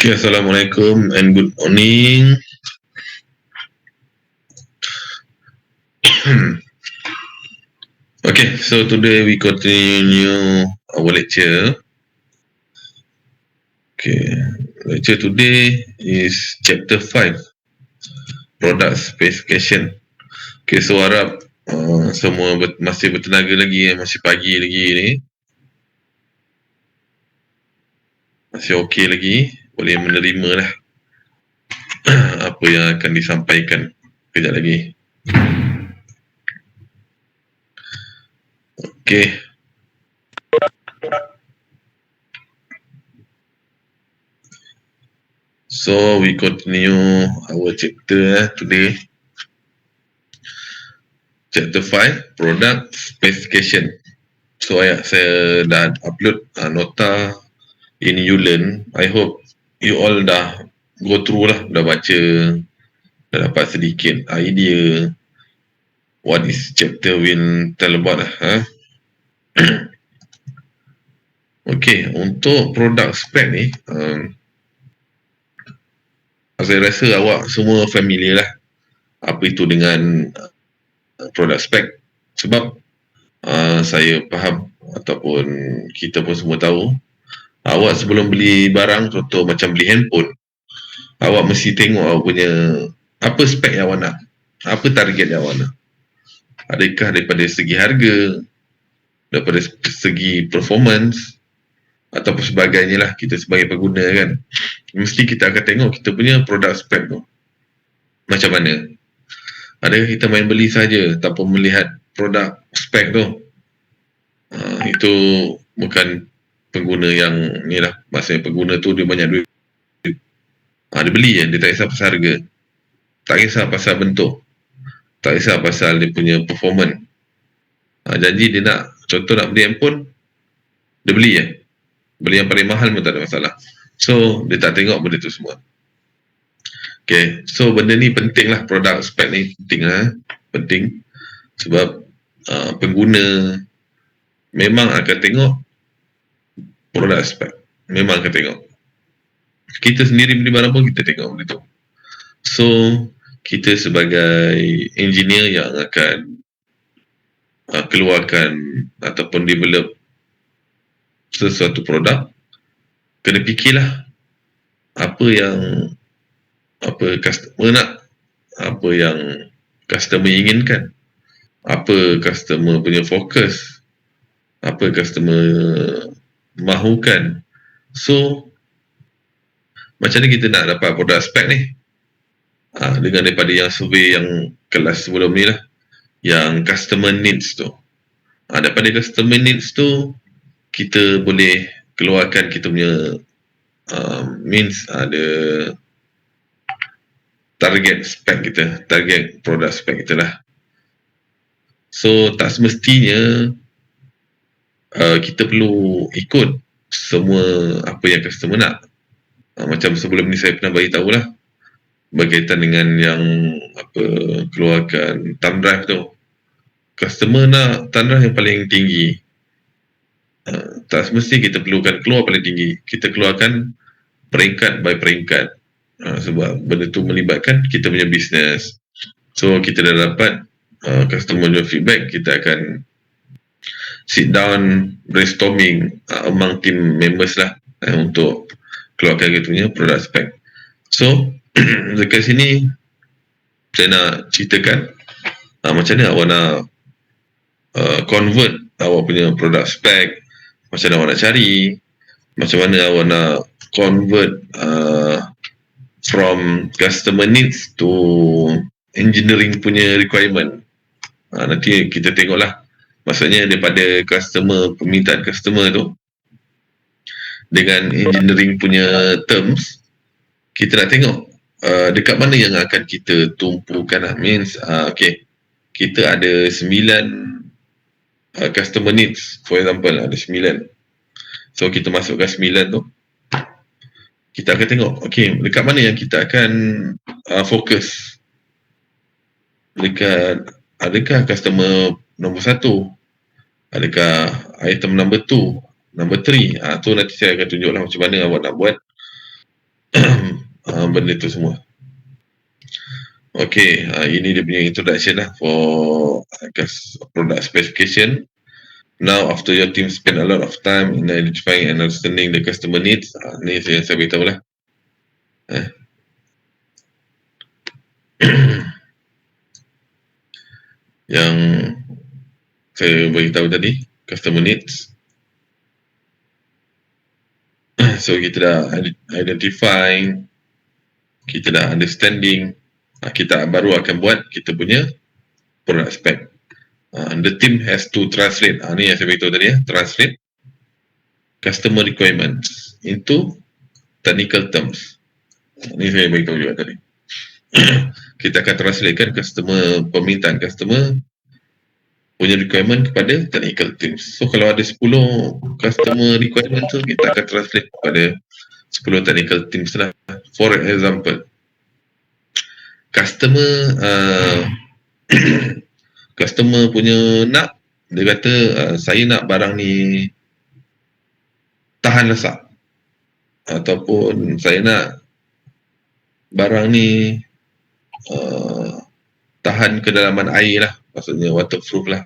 Okay, Assalamualaikum and good morning. Okay, so today we continue our lecture. Okay, lecture today is chapter 5, product specification. Okay, so harap semua masih bertenaga lagi, masih pagi lagi ni. Masih okey lagi, boleh menerima lah apa yang akan disampaikan kejap lagi. Okay. So we continue our chapter today. Chapter 5, product specification. So saya dah upload nota in YouLearn. I hope you all dah go through lah, dah baca, dah dapat sedikit idea what is chapter will tell about lah. Okay, untuk product spec ni, saya rasa awak semua familiar lah apa itu dengan product spec. Sebab saya faham ataupun kita pun semua tahu, awak sebelum beli barang, contoh macam beli handphone, awak mesti tengok awak punya apa spek yang awak nak, apa target yang awak nak. Adakah daripada segi harga, daripada segi performance ataupun sebagainya lah. Kita sebagai pengguna kan, mesti kita akan tengok kita punya produk spek tu macam mana. Adakah kita main beli saja tanpa melihat produk spek tu? Itu bukan pengguna yang ni lah. Maksudnya pengguna tu dia banyak duit, dia beli je, dia tak kisah pasal harga, tak kisah pasal bentuk, tak kisah pasal dia punya performance. Janji dia nak, contoh nak beli handphone, dia beli je, beli yang paling mahal pun tak ada masalah. So dia tak tengok benda tu semua. Okay, so benda ni penting lah, produk spek ni penting lah. Penting sebab pengguna memang akan tengok produk spek, memang akan tengok. Kita sendiri beli barang pun kita tengok benda tu. So kita sebagai engineer yang akan keluarkan ataupun develop sesuatu produk, kena fikirlah apa customer nak, apa yang customer inginkan, apa customer punya fokus, apa customer mahukan. So macam mana kita nak dapat produk spek ni? Dengan daripada yang survey yang kelas sebelum ni lah, yang customer needs tu. Daripada customer needs tu, kita boleh keluarkan kita punya means ada target spek kita, target produk spek kita lah. So tak semestinya kita perlu ikut semua apa yang customer nak. Macam sebelum ni saya pernah bagi tahu lah, berkaitan dengan yang keluarkan thumb drive tu. Customer nak thumb drive yang paling tinggi, tak semesti kita perlukan keluar paling tinggi. Kita keluarkan peringkat by peringkat, sebab benda tu melibatkan kita punya bisnes. So kita dah dapat customer feedback, kita akan sit down brainstorming among team members lah, untuk keluarkan kita punya product spec. So dekat sini saya nak ceritakan macam mana awak nak convert awak punya product spec, macam mana awak nak cari, macam mana awak nak convert from customer needs to engineering punya requirement. Nanti kita tengoklah, maksudnya daripada customer, permintaan customer tu dengan engineering punya terms, kita nak tengok dekat mana yang akan kita tumpukan lah. Means okay, kita ada 9 customer needs, for example ada 9. So kita masukkan 9 tu, kita akan tengok okay, dekat mana yang kita akan fokus. Dekat, adakah customer nombor 1, adakah item number 2, number 3. Tu nanti saya akan tunjuklah macam mana awak nak buat benda tu semua. Okay, ini dia punya introduction lah for product specification. Now, after your team spend a lot of time in identifying and understanding the customer needs, ni yang saya beritahu lah. Yang saya beritahu tadi, customer needs. So, kita dah identify, kita dah understanding, kita baru akan buat kita punya product spec. The team has to translate, ni yang saya beritahu tadi, translate customer requirements into technical terms. Ni saya beritahu juga tadi. Kita akan translatekan permintaan customer punya requirement kepada technical teams. So kalau ada 10 customer requirement tu, kita akan translate kepada 10 technical teams lah. For example, customer punya nak, dia kata saya nak barang ni tahan lasak, ataupun saya nak barang ni tahan kedalaman air lah, maksudnya waterproof lah.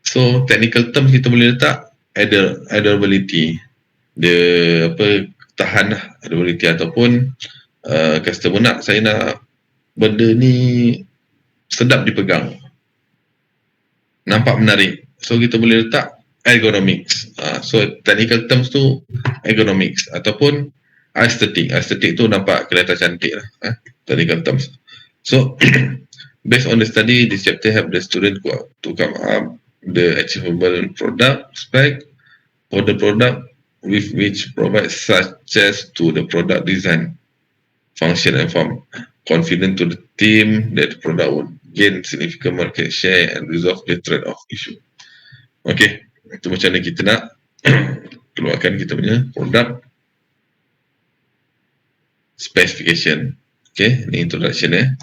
So technical term kita boleh letak adaptability, dia tahan lah, adaptability, ataupun customer nak, saya nak benda ni sedap dipegang, nampak menarik, so kita boleh letak ergonomics. So technical terms tu ergonomics ataupun aesthetic tu nampak kelihatan cantik lah, technical terms. So based on the study, this chapter help the student to come up the achievable product spec for the product with which provides success to the product design, function and form, confident to the team that the product would gain significant market share and resolve the trade-off issue. Okay, itu macam mana kita nak keluarkan kita punya product specification. Okay, ni introduction .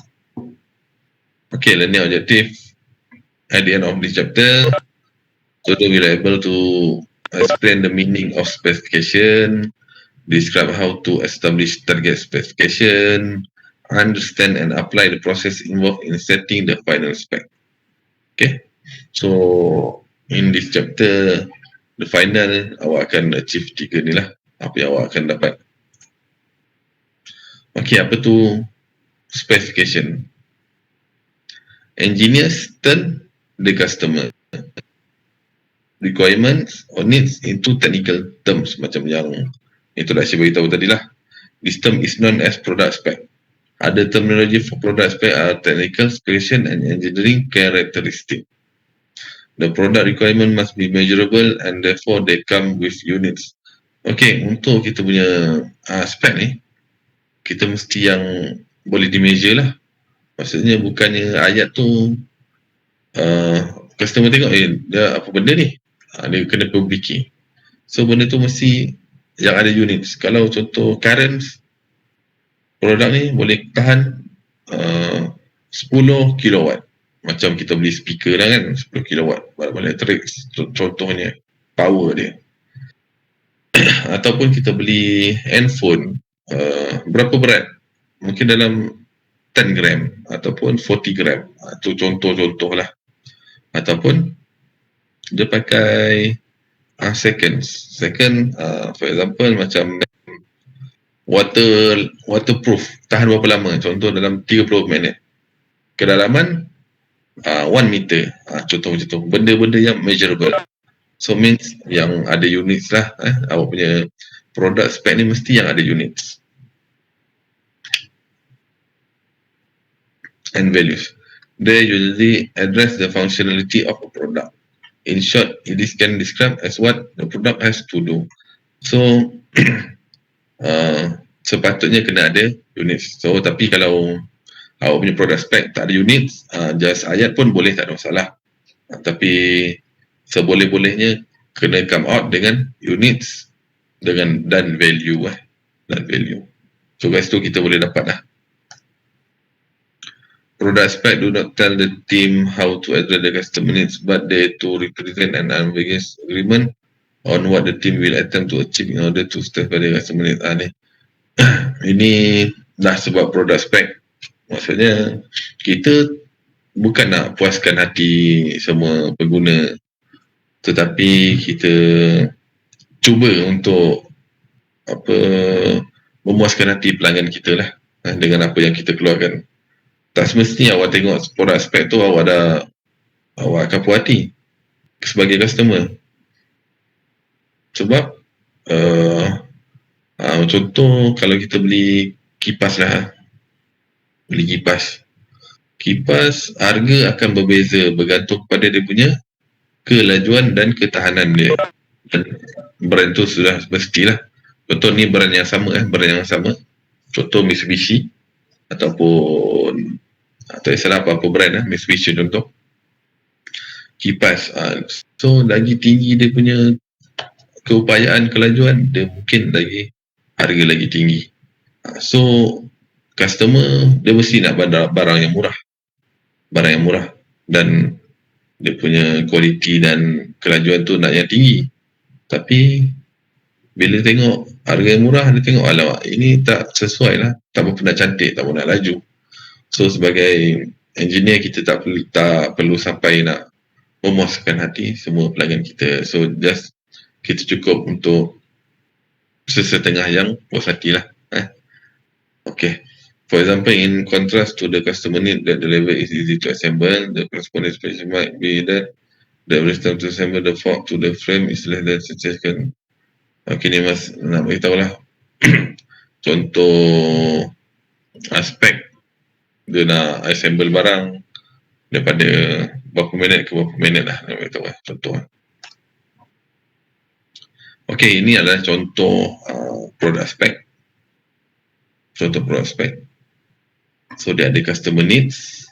Okay, learning objective at the end of this chapter, so we are able to explain the meaning of specification, describe how to establish target specification, understand and apply the process involved in setting the final spec. Okay, so in this chapter, the final, awak akan achieve 3 ni lah, apa yang awak akan dapat. Okay, apa tu specification? Engineers turn the customer requirements or needs into technical terms, macam yang introduction beritahu tadi lah. This term is known as product spec. Other terminology for product spec are technical specification and engineering characteristic. The product requirement must be measurable and therefore they come with units. Okay, untuk kita punya spec ni, kita mesti yang boleh di-measure lah. Maksudnya bukannya ayat tu customer tengok, dia apa benda ni, dia kena perbaiki. So benda tu mesti yang ada units. Kalau contoh currents, produk ni boleh tahan 10 kilowatt. Macam kita beli speaker lah kan, 10 kilowatt, barang elektrik contohnya, power dia. Ataupun kita beli handphone, berapa berat? Mungkin dalam 10 gram ataupun 40 gram. Itu contoh-contoh lah. Ataupun dia pakai seconds. Second, for example, macam waterproof, tahan berapa lama? Contoh dalam 30 minit. Kedalaman 1 meter. Contoh macam tu. Benda-benda yang measurable. So means yang ada units lah. Awak punya product spec ni mesti yang ada units and values. They usually address the functionality of a product. In short, this can describe as what the product has to do. So sepatutnya kena ada units. So tapi kalau awak punya product spec tak ada units, just ayat pun boleh, tak ada masalah. Tapi seboleh-bolehnya kena come out dengan units dan value dan value. So guys, tu kita boleh dapat lah. Product spec do not tell the team how to address the customer needs, but they to represent an ambiguous agreement on what the team will attempt to achieve in order to satisfy the customer needs. Ni Ini dah sebab produk spek. Maksudnya kita bukan nak puaskan hati semua pengguna, tetapi kita cuba untuk apa memuaskan hati pelanggan kita lah dengan apa yang kita keluarkan. Tak semestinya awak tengok produk spek tu awak akan puas hati sebagai customer. Sebab contoh kalau kita beli kipas lah, kipas harga akan berbeza bergantung pada dia punya kelajuan dan ketahanan dia. Dan brand tu sudah mestilah. Contoh ni brand yang sama contoh Mitsubishi ataupun tak salah apa-apa brand Mitsubishi contoh kipas. So lagi tinggi dia punya keupayaan kelajuan, dia mungkin lagi harga lagi tinggi. So customer dia mesti nak barang yang murah dan dia punya kualiti dan kelajuan tu nak yang tinggi. Tapi bila tengok harga yang murah, dia tengok alamak ini tak sesuai lah, tak pernah cantik, tak pernah laju. So sebagai engineer kita tak perlu sampai nak memuaskan hati semua pelanggan kita. So just kita cukup untuk sesetengah yang puas hati lah. Okay. For example, in contrast to the customer need that the level is easy to assemble, the corresponding specification might be that the average time to assemble the fork to the frame is less than suggested. Okay, ni mas nak beritahu lah. Contoh aspek dia nak assemble barang daripada berapa minit ke berapa minit lah, nak beritahu lah contoh. Okay, ini adalah contoh produk spek. Contoh produk spek. So dia ada customer needs,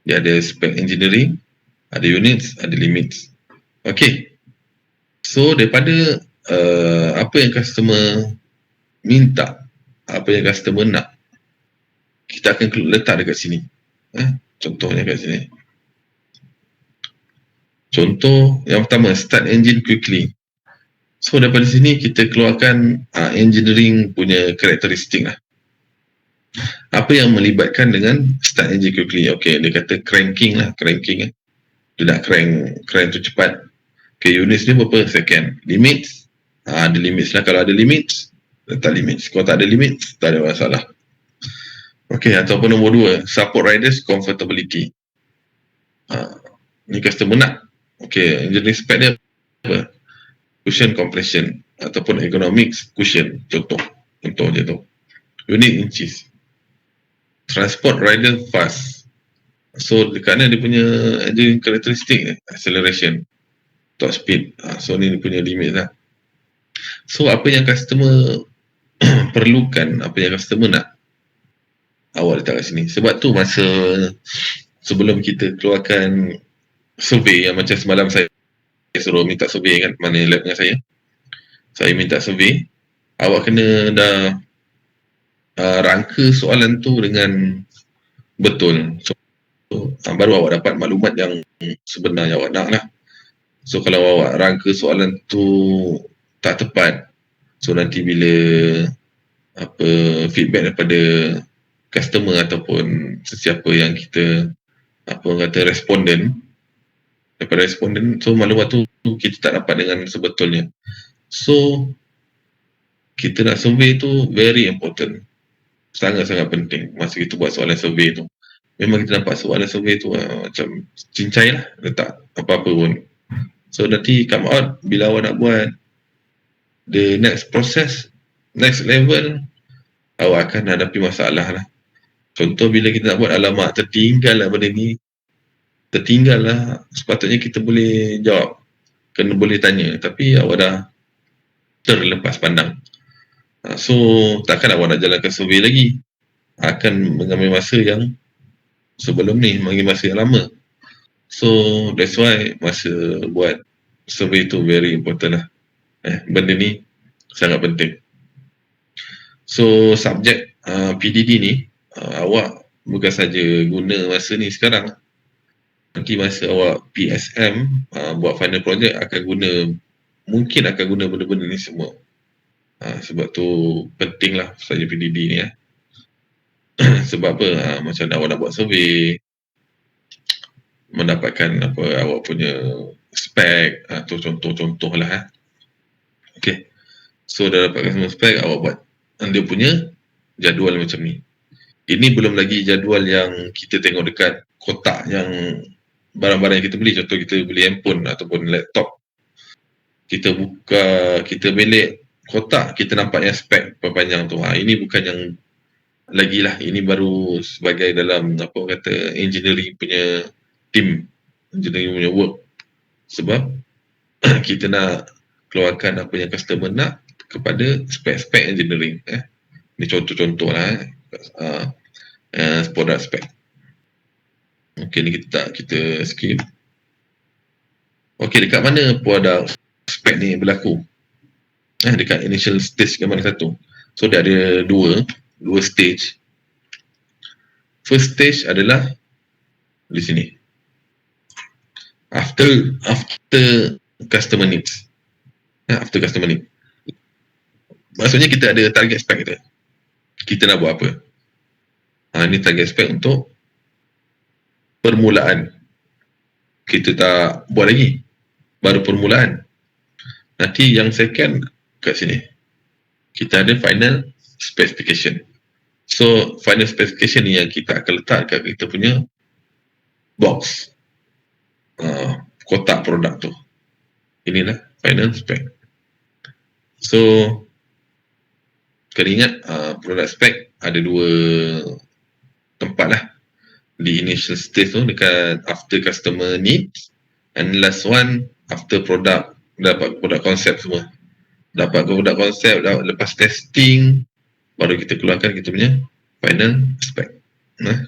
dia ada spec engineering, ada units, ada limits. Okay. So daripada apa yang customer minta, apa yang customer nak, kita akan letak dekat sini. Contohnya kat sini. Contoh yang pertama, start engine quickly. So daripada sini kita keluarkan engineering punya karakteristik lah. Apa yang melibatkan dengan start engine quickly? Okay, dia kata cranking. Dia nak crank tu cepat. Okay, units ni berapa second? Limits, ada limits lah. Kalau ada limits, letak limits. Kalau tak ada limits, tak ada masalah. Okay, ataupun nombor 2, support riders comfortability. Ni customer nak. Okay, engineering spec dia apa? Cushion compression ataupun ergonomics cushion. Contoh je tu. Unit inches. Transport rider fast. So kerana dia punya engineering karakteristik acceleration, top speed. So ni dia punya limit lah. So apa yang customer perlukan, apa yang customer nak, awak letak kat sini. Sebab tu masa sebelum kita keluarkan survey yang macam semalam saya suruh minta survey kan, mana lab dengan saya minta survey, awak kena dah rangka soalan tu dengan betul. So baru awak dapat maklumat yang sebenarnya awak nak lah. So kalau awak rangka soalan tu tak tepat, so nanti bila feedback daripada customer ataupun sesiapa yang kita responden, so maklumat tu kita tak dapat dengan sebetulnya. So kita nak survey tu very important, sangat-sangat penting. Masa kita buat soalan survey tu, memang kita nampak soalan survey tu macam cincai lah, letak apa-apa pun. So nanti come out bila awak nak buat the next process, next level, awak akan hadapi masalah lah. Contoh bila kita nak buat, alamak tertinggal lah benda ni, sepatutnya kita boleh jawab, kena boleh tanya, tapi awak dah terlepas pandang. So takkan awak nak jalankan survey lagi, akan mengambil masa yang sebelum ni, mengambil masa yang lama. So that's why masa buat survey tu very important lah. Benda ni sangat penting. So subjek PDD ni, awak bukan saja guna masa ni sekarang, nanti masa awak PSM buat final project mungkin akan guna benda-benda ni semua. Sebab tu pentinglah saya PDD ni sebab apa? Macam awak nak buat survey, mendapatkan apa awak punya spek, tu contoh-contoh lah. Okay, so dah dapatkan semua spek, awak buat dia punya jadual macam ni. Ini belum lagi jadual yang kita tengok dekat kotak yang barang-barang yang kita beli. Contoh kita beli handphone ataupun laptop, kita buka, kita belik kotak, kita nampak yang spek panjang tu. Ini bukan yang lagi lah, ini baru sebagai dalam apa kata engineering punya team, engineering punya work. Sebab kita nak keluarkan apa yang customer nak kepada spek-spek engineering. Ini contoh-contoh lah. Product spec. Okay, ni kita skip. Okay, dekat mana product spec ni berlaku? Dekat initial stage ke mana satu? So dia ada dua stage. First stage adalah di sini. After customer needs. After customer need. Maksudnya kita ada target spec kita. Kita nak buat apa? Ini target spec untuk permulaan. Kita tak buat lagi. Baru permulaan. Nanti yang second kat sini. Kita ada final specification. So, final specification ni yang kita akan letak kat kita punya box. Kotak produk tu. Inilah final spec. So, kena ingat product spec ada dua tempat lah. Di initial stage tu dekat after customer needs, and last one after product, dapat produk konsep semua. Dapat produk konsep, lepas testing, baru kita keluarkan kita punya final spec.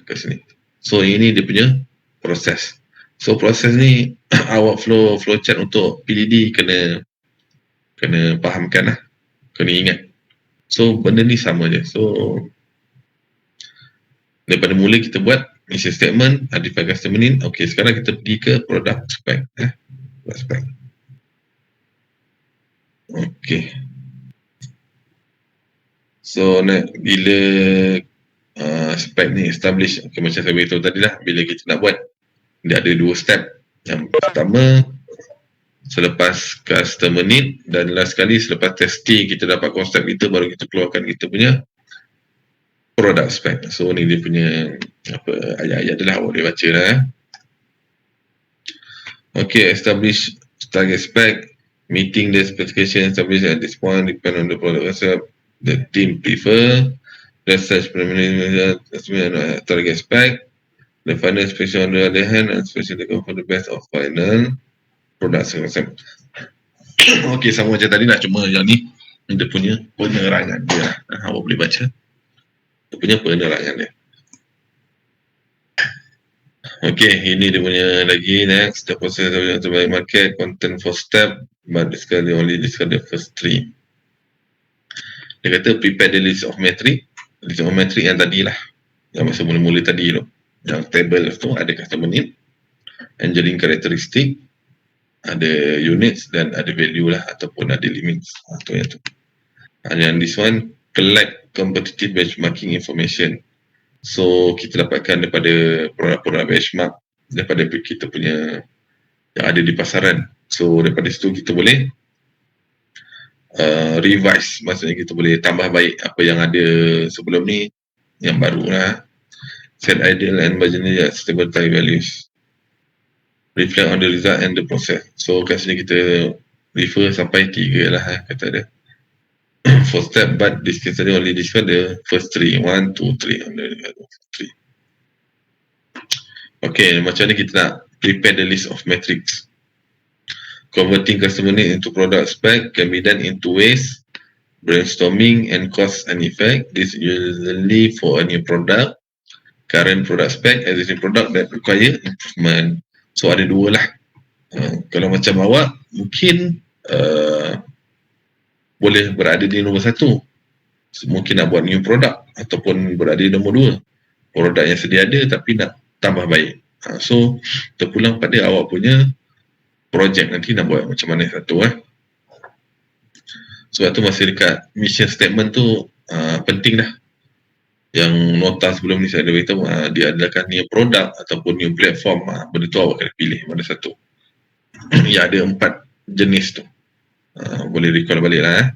Kat sini. So ini dia punya proses. So proses ni awak flow chart untuk PDD kena fahamkan lah. Kena ingat. So benda ni sama je. So daripada mula kita buat mission statement, identify customer need. Okay, sekarang kita pergi ke product spec. Product spec. Okay. So bila spec ni establish, okay, macam saya beritahu tadi lah, bila kita nak buat, dia ada dua step. Yang pertama, selepas customer need, dan last sekali selepas testing kita dapat konsep kita, baru kita keluarkan kita punya product spec. So ni dia punya apa ayat-ayat dia lah, awak boleh baca lah. Okay, establish target spec, meeting the specification established at this point depend on the product concept the team prefer. Let's search preliminary target spec. The final specification on the other hand, and especially for the best of final product concept. Okay, sama macam tadi lah, cuma yang ni dia punya penerangan dia. Awak boleh baca. Dia punya penerangan dia. Okay, ini dia punya lagi. Next, the process of the market, content for step, but only discuss the first three. Dia kata prepare the list of metric. List of metric yang tadi lah, yang masa mula-mula tadi tu. Yang table tu ada customer need, engineering characteristic, ada units dan ada value lah, ataupun ada limits. Tu yang tu. And this one, collect competitive benchmarking information. So kita dapatkan daripada produk-produk benchmark daripada kita punya yang ada di pasaran. So daripada situ kita boleh revise, maksudnya kita boleh tambah baik apa yang ada sebelum ni, yang baru lah. Set ideal and marginally stable target values. Reflect on the result and the process. So kat sini kita refer sampai 3 lah kata dia. For step, but this case only discuss the first 3. 1, 2, 3. On the 3. Okay, macam ni kita nak prepare the list of metrics. Converting customer need into product spec can be done in two ways. Brainstorming and cause and effect. This usually for a new product. Current product spec, existing product that require improvement. So ada dua lah. Kalau macam awak, mungkin boleh berada di nombor 1. Mungkin nak buat new product, ataupun berada di nombor 2. Produk yang sedia ada tapi nak tambah baik. So terpulang pada awak punya projek nanti nak buat macam mana satu. Sebab tu masa dekat mission statement tu penting dah. Yang nota sebelum ni saya ada beritahu dia adalah new produk ataupun new platform, benda tu awak kena pilih mana satu. Ya, ada 4 jenis tu. Boleh recall balik lah.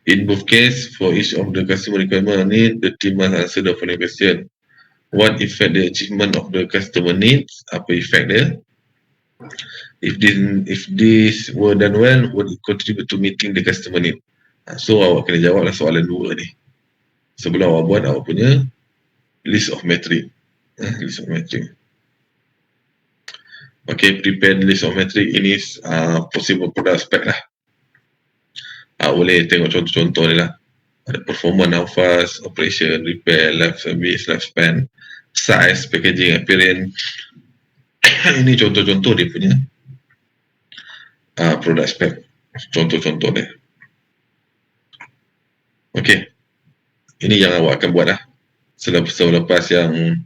In both case, for each of the customer requirement need, the team must answer the following question. What effect the achievement of the customer needs? Apa effect dia? If this were done well, would it contribute to meeting the customer need? So awak kena jawablah soalan 2 ni. Sebelum awak buat awak punya list of metric. List of metric. Okay, prepare list of metric. Ini possible product spec lah. Boleh tengok contoh-contoh ni lah. Ada performance, how fast, operation, repair, life service, lifespan, size, packaging, appearance. Ini contoh-contoh dia punya product spec. Contoh-contoh dia. Okay. Ini yang awak akan buat lah. Selepas yang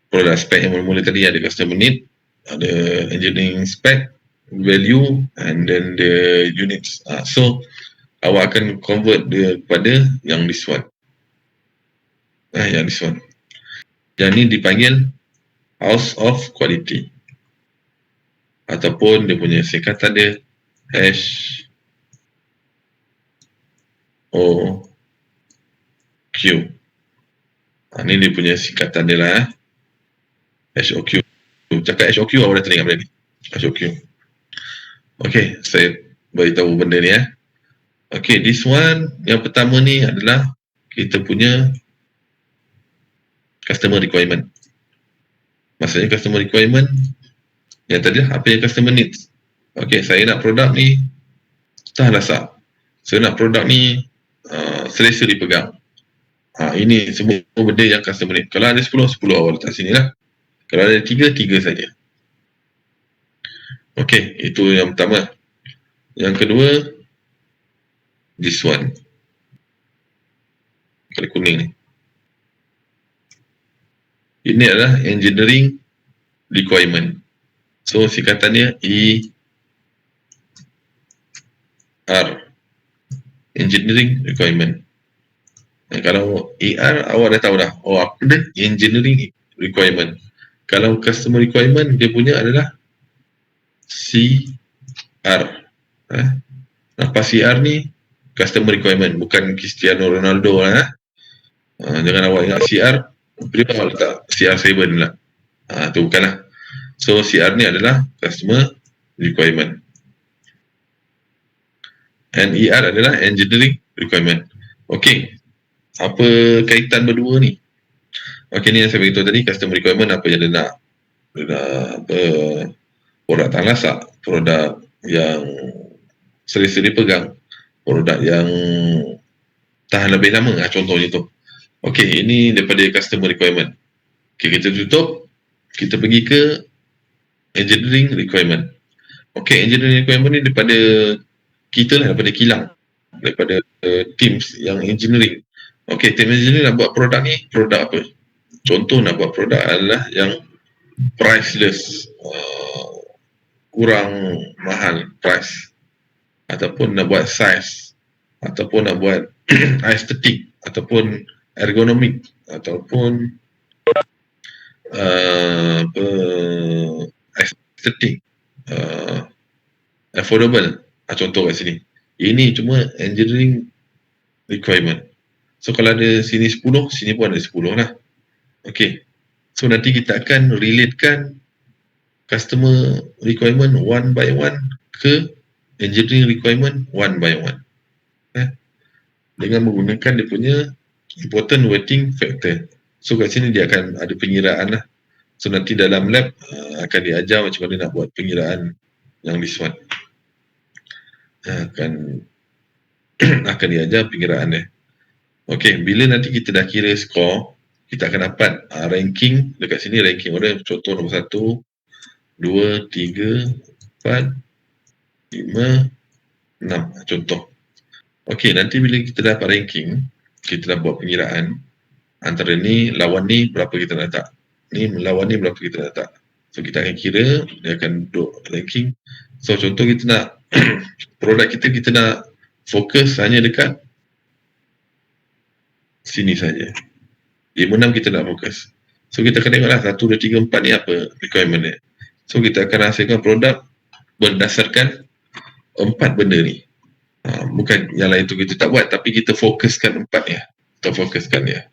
product spec yang mula-mula tadi ada customer need, ada engineering spec, value, and then the units. So, awak akan convert dia kepada yang this one. Yang this one. Yang ni dipanggil House of Quality. Ataupun dia punya singkatan dia HOQ. Ni dia punya singkatan dia lah. HOQ. Cakap HOQ awak dah teringat benda ni. HOQ. Okay, saya beritahu benda ni . Okay, this one yang pertama ni adalah kita punya customer requirement. Maksudnya customer requirement yang tadi apa yang customer needs. Okay, saya nak produk ni tahan lasak. Saya nak produk ni selesa dipegang. Ini semua benda yang customer need. Kalau ada 10 awal letak sini lah. Kalau ada 3 saja. Okay, itu yang pertama. Yang kedua, this one. Kali kuning ni. Ini adalah engineering requirement. So, singkatannya ER. Engineering requirement. Kalau ER, awak dah tahu dah. Apa dia? Engineering requirement. Kalau customer requirement, dia punya adalah CR. Apa CR ni? Customer requirement. Bukan Cristiano Ronaldo lah. Jangan awak ingat CR. Beri awak letak CR7 lah. Tu bukanlah. So, CR ni adalah customer requirement. And ER adalah engineering requirement. Okay. Apa kaitan berdua ni? Okay, ni yang saya beritahu tadi, customer requirement apa yang dia nak. Dia nak produk tahan lasak, produk yang selesa dipegang, produk yang tahan lebih lama, contohnya tu. Okay, ini daripada customer requirement. Okay, kita tutup, kita pergi ke engineering requirement. Okay, engineering requirement ni daripada kita lah, daripada kilang, daripada teams yang engineering. Okay, team engineering nak buat produk ni, produk apa? Contoh nak buat produk adalah yang priceless, kurang mahal price, ataupun nak buat size, ataupun nak buat aesthetic, ataupun ergonomik, ataupun aesthetic, affordable. Contoh kat sini. Ini cuma engineering requirement. So kalau ada sini 10, sini pun ada 10 lah. Okay. So nanti kita akan relatekan customer requirement one by one ke engineering requirement one by one. Dengan menggunakan dia punya important weighting factor. So kat sini dia akan ada pengiraan lah. So nanti dalam lab akan diajar macam mana nak buat pengiraan yang this one. Akan diajar pengiraan dia. Okay, bila nanti kita dah kira skor, kita akan dapat ranking dekat sini, ranking order, contoh nombor 1, 2, 3, 4, 5, 6, contoh. Okay, nanti bila kita dapat ranking, kita dah buat pengiraan, antara ni, lawan ni, berapa kita nak letak. Ni, lawan ni, berapa kita nak letak. So, kita akan kira, dia akan duduk ranking. So, contoh kita nak, produk kita nak fokus hanya dekat sini saja. 5, 6 kita nak fokus. So kita akan tengoklah 1, 2, 3, 4 ni apa requirement dia. So kita akan hasilkan produk berdasarkan 4 benda ni. Bukan yang lain tu kita tak buat, tapi kita fokuskan 4 ya. Kita fokuskan dia.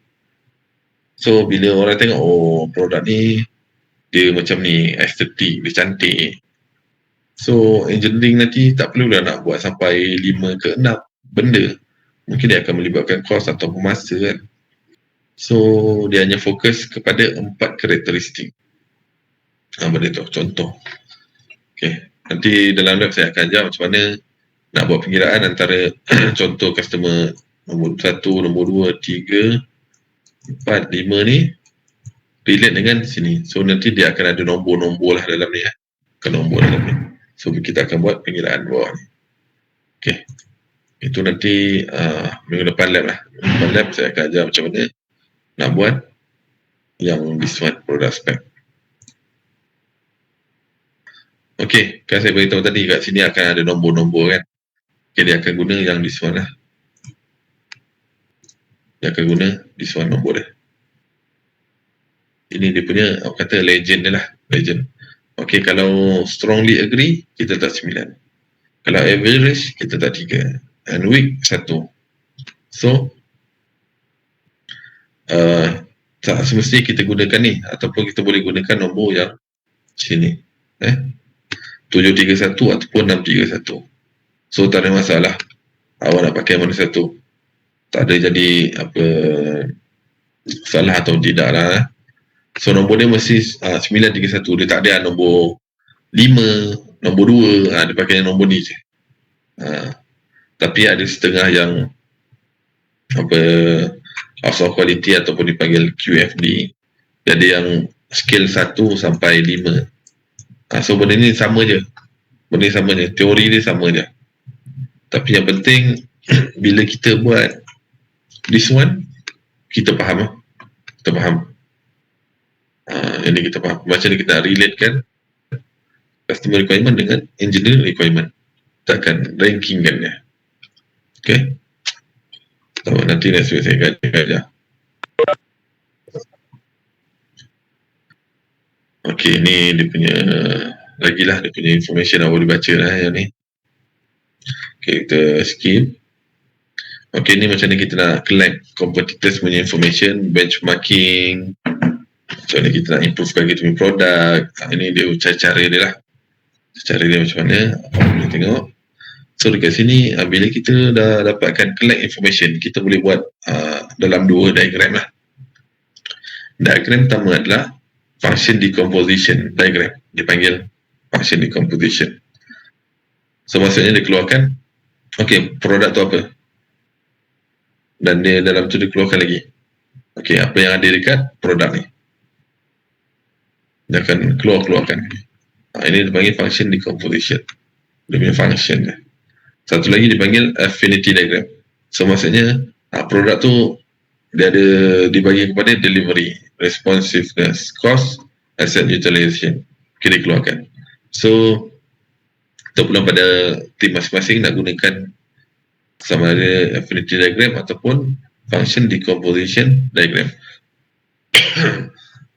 So bila orang tengok, oh produk ni dia macam ni, estetik, dia cantik. So engineering nanti tak perlulah nak buat sampai 5 ke 6 benda. Mungkin dia akan melibatkan kos ataupun masa kan. So dia hanya fokus kepada 4 karakteristik. Benda tu, contoh. Okay. Nanti dalam web saya akan ajar macam mana nak buat pengiraan antara contoh customer nombor 1, nombor 2, 3, 4, 5 ni relate dengan sini. So nanti dia akan ada nombor-nombor lah dalam ni. Ke nombor dalam ni. So kita akan buat pengiraan bawah ni. Okay. Itu nanti minggu depan lab lah. Minggu depan lab saya akan ajar macam mana nak buat yang this one, product spec. Okay, kan saya beritahu tadi kat sini akan ada nombor-nombor kan. Okay, dia akan guna yang this one lah. Dia akan guna this one nombor dia. Ini dia punya, apa kata, legend dia lah. Legend. Okay, kalau strongly agree, kita letak 9. Kalau average, kita letak 3. And weak, 1. So, tak semestinya kita gunakan ni. Ataupun kita boleh gunakan nombor yang sini. 731 ataupun 631. So, tak ada masalah. Awak nak pakai mana satu. Tak ada jadi apa salah atau tidak lah. So nombor dia mesti 931. Dia tak ada nombor 5, nombor 2. Dia pakai nombor ni je. Tapi ada setengah yang apa out of quality ataupun dipanggil QFD. Jadi yang scale 1 sampai 5. So benda ni sama je. Benda ni sama je. Teori dia sama je. Tapi yang penting bila kita buat this one, kita faham. Kita faham. Jadi kita faham. Macam ni kita relatekan customer requirement dengan engineering requirement. Kita akan rankingkan dia. Okay. So, nanti next week saya ajar. Okay, ni dia punya lagilah dia punya information yang boleh baca lah yang ni. Okay, kita skip. Okay, ni macam ni kita nak collect competitors punya information, benchmarking, macam mana kita nak improvekan kita punya produk. Ini dia cara dia lah. Cara dia macam mana, boleh tengok. So dekat sini, bila kita dah dapatkan collect information, kita boleh buat dalam 2 diagram lah. Diagram pertama adalah function decomposition diagram. Dipanggil function decomposition. So maksudnya dia keluarkan, okay, produk tu apa? Dan dia dalam tu dia keluarkan lagi. Okay, apa yang ada dekat produk ni. Dia akan keluarkan. Ini dipanggil function decomposition. Dia punya function dia. Satu lagi dipanggil affinity diagram. So maksudnya produk tu dia ada dibagi kepada delivery, responsiveness, cost, asset utilization. Okay, dia keluarkan. So terpulang pada tim masing-masing nak gunakan sama ada affinity diagram ataupun function decomposition diagram.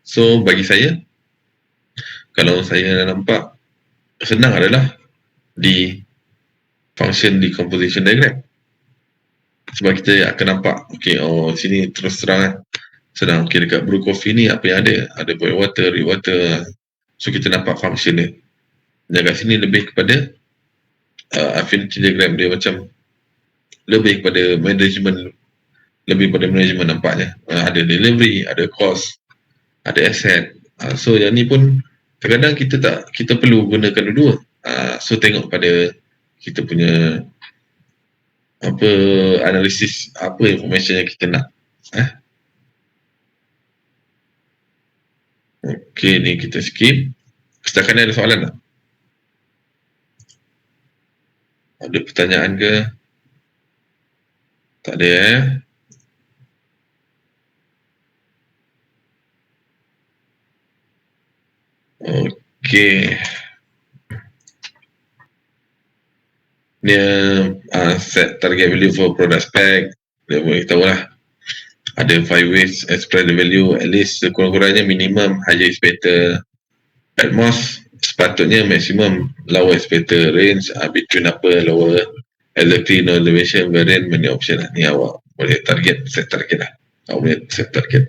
So bagi saya, kalau saya nampak senang adalah di function decomposition diagram. Sebab kita akan nampak, okay, oh sini terus terang senang. Okay, dekat brew coffee ni apa yang ada? Ada boil water, re water. So kita nampak function dia. Dan kat sini lebih kepada affinity diagram dia macam lebih kepada management, lebih pada management nampaknya. Ada delivery, ada cost, ada asset. So yang ni pun kadang-kadang kita perlu gunakan dua-dua. So tengok pada kita punya apa analisis, apa information yang kita nak. Okay, ni kita skip. Setakat ni ada soalan tak? Ada pertanyaan ke? Tak ada Okay. Ni set target value for product spec. Dia beritahu lah ada 5 ways express the value, at least sekurang-kurangnya minimum higher is better, at most sepatutnya maximum lower is better, range between upper lower, exactly no elevation variant, many option lah. Ni awak boleh set target lah, awak boleh set target.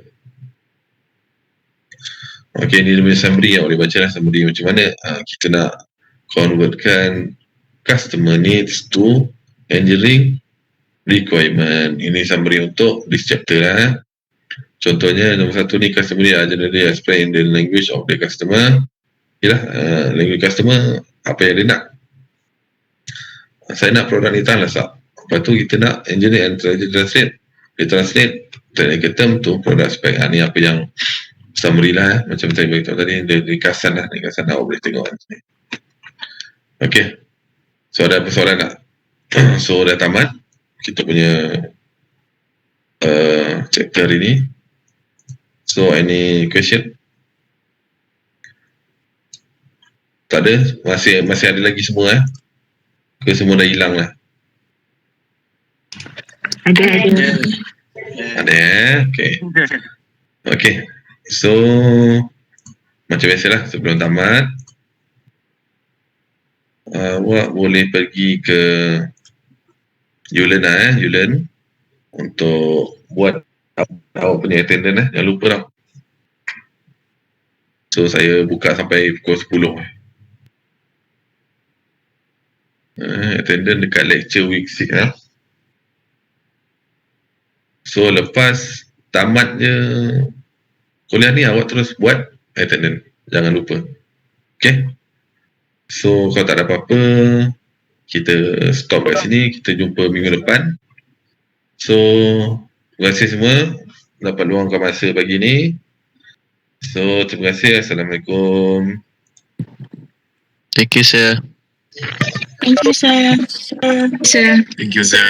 Ok, ni dia punya summary, awak boleh baca lah summary macam mana kita nak convertkan customer needs to engineering requirement. Ini summary untuk this chapter lah. Contohnya nombor 1 ni, customer ni generally explain the language of the customer. Yalah, language customer apa yang dia nak. Saya nak produk ni tahan lasak. Lepas tu kita nak engineer and translate. Dia translate technical term tu product spec. Ni apa yang summary lah macam saya beritahu tadi, dia ringkasan lah, awak boleh tengok ni. Okay, so ada persoalan tak? So dah tamat kita punya chapter ini. So any question? Tak ada? Masih ada lagi semua ke semua dah hilang lah? Ada. Okay. Okay, so macam biasalah sebelum tamat awak boleh pergi ke Ulearn Ulearn untuk buat awak punya attendance jangan lupa tau. So saya buka sampai pukul 10. Attendance dekat lecture week 6 So lepas tamatnya kuliah ni awak terus buat attendance, jangan lupa. Okay, so kalau tak ada apa-apa kita stop kat sini, kita jumpa minggu depan. So terima kasih semua dapat luangkan masa pagi ni. So terima kasih. Assalamualaikum. Thank you, sir. Thank you, sir. Thank you, sir.